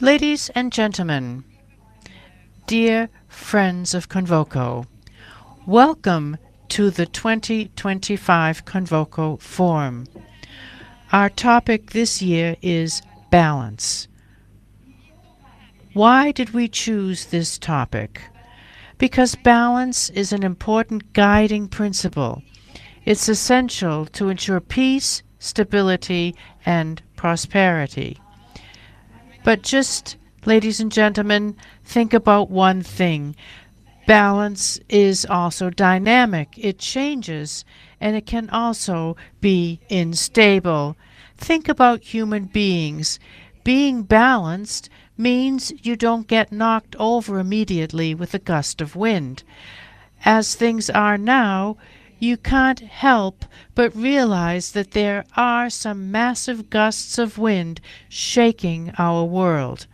Ladies and gentlemen, dear friends of CONVOCO, welcome to the 2025 CONVOCO Forum. Our topic this year is balance. Why did we choose this topic? Because balance is an important guiding principle. It's essential to ensure peace, stability, and prosperity. But just, ladies and gentlemen, think about one thing. Balance is also dynamic. It changes, and it can also be unstable. Think about human beings. Being balanced means you don't get knocked over immediately with a gust of wind. As things are now, you can't help but realize that there are some massive gusts of wind shaking our world.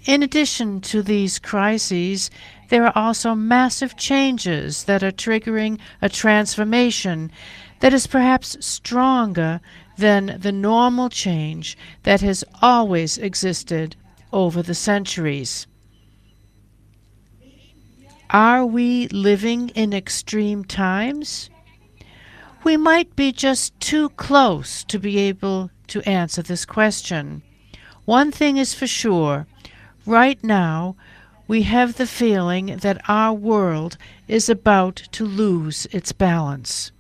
In addition to these crises, there are also massive changes that are triggering a transformation that is perhaps stronger than the normal change that has always existed over the centuries. Are we living in extreme times? We might be just too close to be able to answer this question. One thing is for sure. Right now, we have the feeling that our world is about to lose its balance.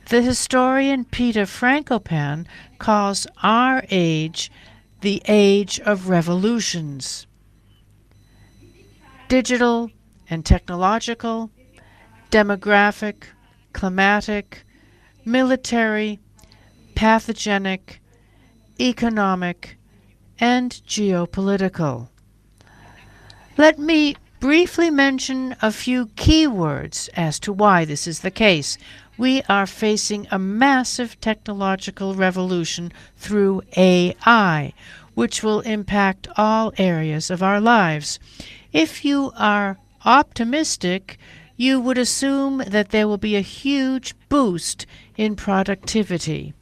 The historian Peter Frankopan calls our age the age of revolutions. Digital and technological, demographic, climatic, military, pathogenic, economic, and geopolitical. Let me briefly mention a few keywords as to why this is the case. We are facing a massive technological revolution through AI, which will impact all areas of our lives. If you are optimistic, you would assume that there will be a huge boost in productivity.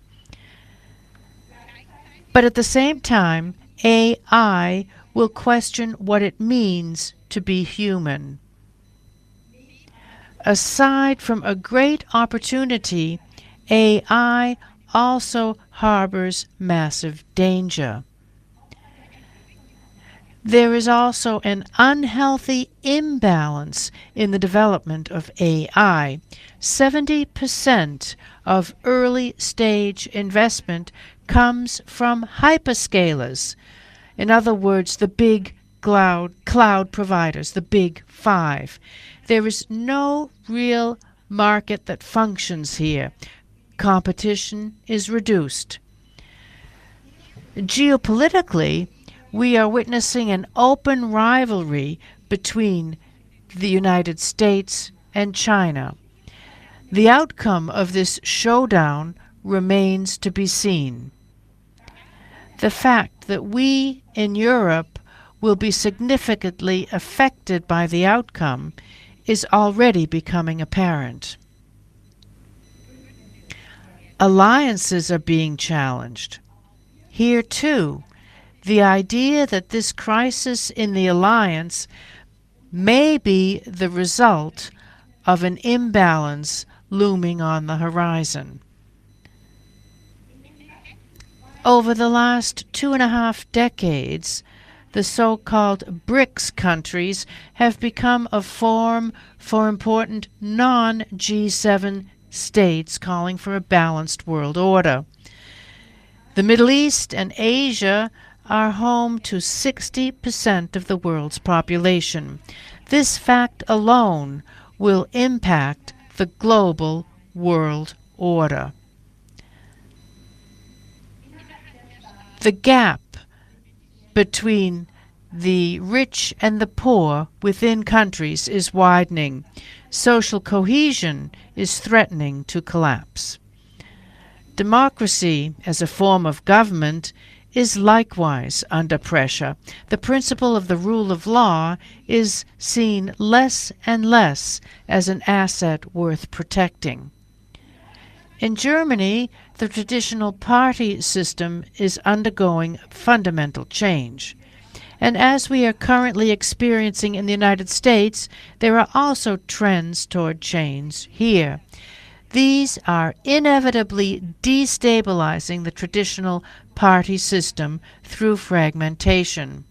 But at the same time, AI will question what it means to be human. Aside from a great opportunity, AI also harbors massive danger. There is also an unhealthy imbalance in the development of AI. 70% of early-stage investment comes from hyperscalers. In other words, the big cloud providers, the big five. There is no real market that functions here. Competition is reduced. Geopolitically, we are witnessing an open rivalry between the United States and China. The outcome of this showdown remains to be seen. The fact that we in Europe will be significantly affected by the outcome is already becoming apparent. Alliances are being challenged. Here, too, the idea that this crisis in the alliance may be the result of an imbalance looming on the horizon. Over the last 2.5 decades, the so-called BRICS countries have become a forum for important non-G7 states calling for a balanced world order. The Middle East and Asia are home to 60% of the world's population. This fact alone will impact the global world order. The gap between the rich and the poor within countries is widening. Social cohesion is threatening to collapse. Democracy as a form of government is likewise under pressure. The principle of the rule of law is seen less and less as an asset worth protecting. In Germany, the traditional party system is undergoing fundamental change. And as we are currently experiencing in the United States, there are also trends toward change here. These are inevitably destabilizing the traditional party system through fragmentation.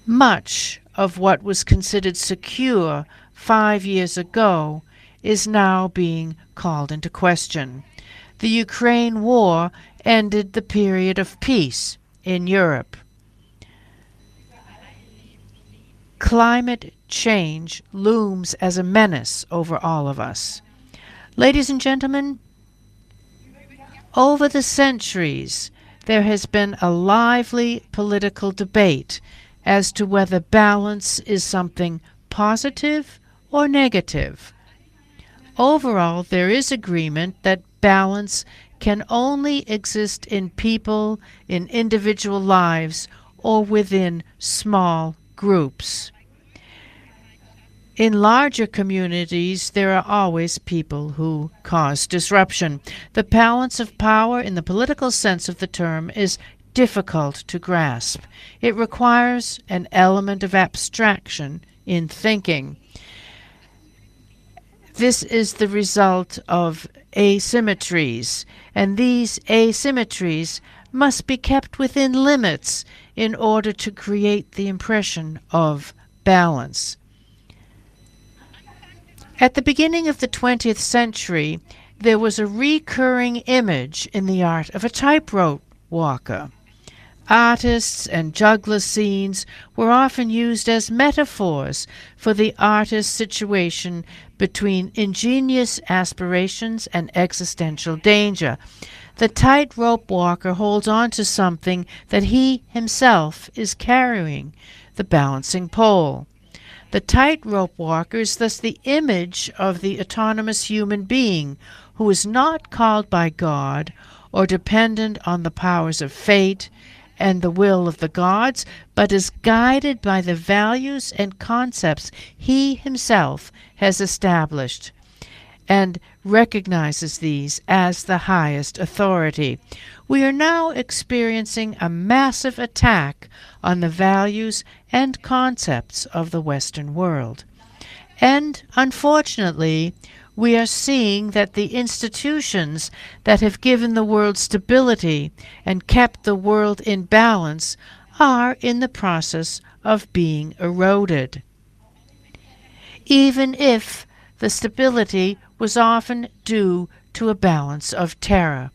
Much of what was considered secure 5 years ago is now being called into question. The Ukraine war ended the period of peace in Europe. Climate change looms as a menace over all of us. Ladies and gentlemen, over the centuries, there has been a lively political debate as to whether balance is something positive or negative. Overall, there is agreement that balance can only exist in people, in individual lives, or within small groups. In larger communities, there are always people who cause disruption. The balance of power in the political sense of the term is difficult to grasp. It requires an element of abstraction in thinking. This is the result of asymmetries, and these asymmetries must be kept within limits in order to create the impression of balance. At the beginning of the 20th century, there was a recurring image in the art of a tightrope walker. Artists and juggler scenes were often used as metaphors for the artist's situation between ingenious aspirations and existential danger. The tightrope walker holds on to something that he himself is carrying, the balancing pole. The tightrope walker is thus the image of the autonomous human being who is not called by God or dependent on the powers of fate and the will of the gods, but is guided by the values and concepts he himself has established and recognizes these as the highest authority. We are now experiencing a massive attack on the values and concepts of the Western world. And unfortunately, we are seeing that the institutions that have given the world stability and kept the world in balance are in the process of being eroded. Even if the stability was often due to a balance of terror.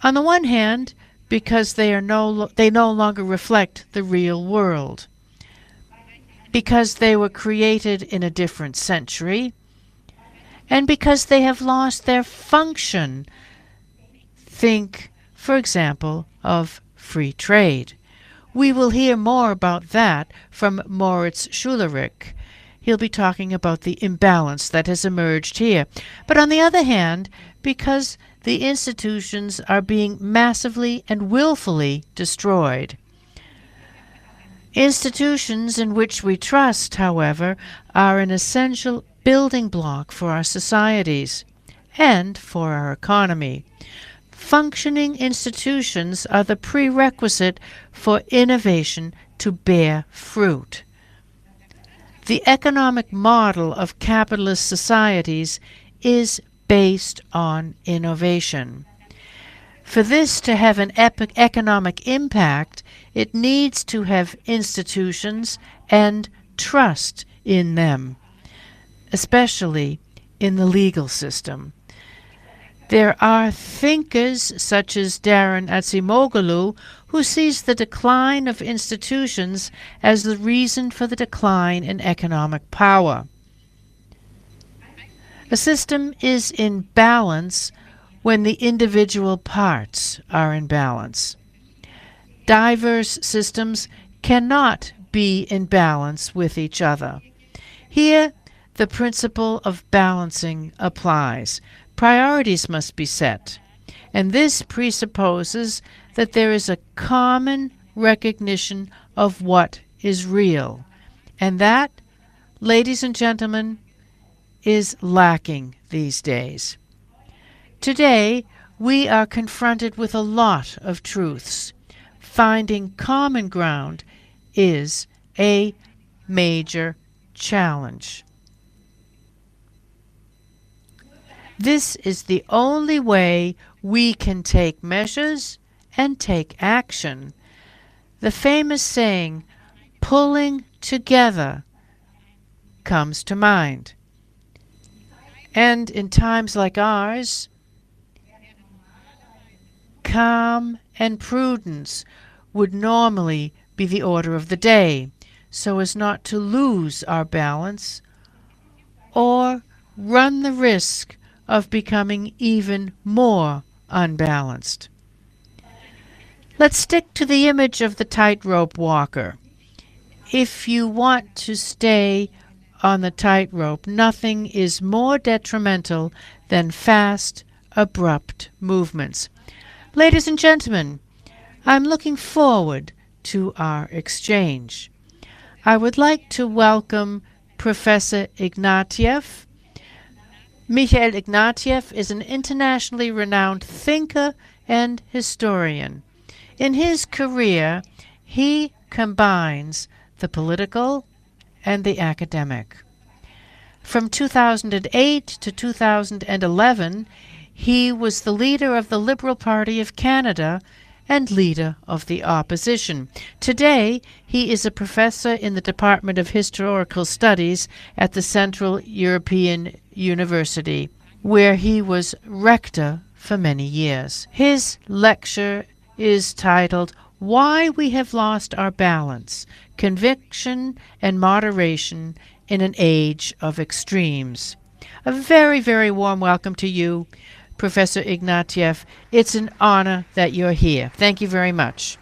On the one hand, because they no longer reflect the real world, because they were created in a different century, and because they have lost their function. Think, for example, of free trade. We will hear more about that from Moritz Schulerich. He'll be talking about the imbalance that has emerged here. But on the other hand, because the institutions are being massively and willfully destroyed. Institutions in which we trust, however, are an essential building block for our societies and for our economy. Functioning institutions are the prerequisite for innovation to bear fruit. The economic model of capitalist societies is based on innovation. For this to have an economic impact, it needs to have institutions and trust in them, especially in the legal system. There are thinkers such as Darren Acemoglu who sees the decline of institutions as the reason for the decline in economic power. A system is in balance when the individual parts are in balance. Diverse systems cannot be in balance with each other. Here, the principle of balancing applies. Priorities must be set, and this presupposes that there is a common recognition of what is real, and that, ladies and gentlemen, is lacking these days. Today, we are confronted with a lot of truths. Finding common ground is a major challenge. This is the only way we can take measures and take action. The famous saying, pulling together, comes to mind. And in times like ours, calm and prudence would normally be the order of the day, so as not to lose our balance or run the risk of becoming even more unbalanced. Let's stick to the image of the tightrope walker. If you want to stay on the tightrope, nothing is more detrimental than fast, abrupt movements. Ladies and gentlemen, I'm looking forward to our exchange. I would like to welcome Professor Ignatieff. Michael Ignatieff is an internationally renowned thinker and historian. In his career, he combines the political and the academic. From 2008 to 2011, he was the leader of the Liberal Party of Canada and leader of the opposition. Today, he is a professor in the Department of Historical Studies at the Central European University, where he was rector for many years. His lecture is titled, Why We Have Lost Our Balance, Conviction and Moderation in an Age of Extremes. A very, very warm welcome to you, Professor Ignatieff. It's an honor that you're here. Thank you very much.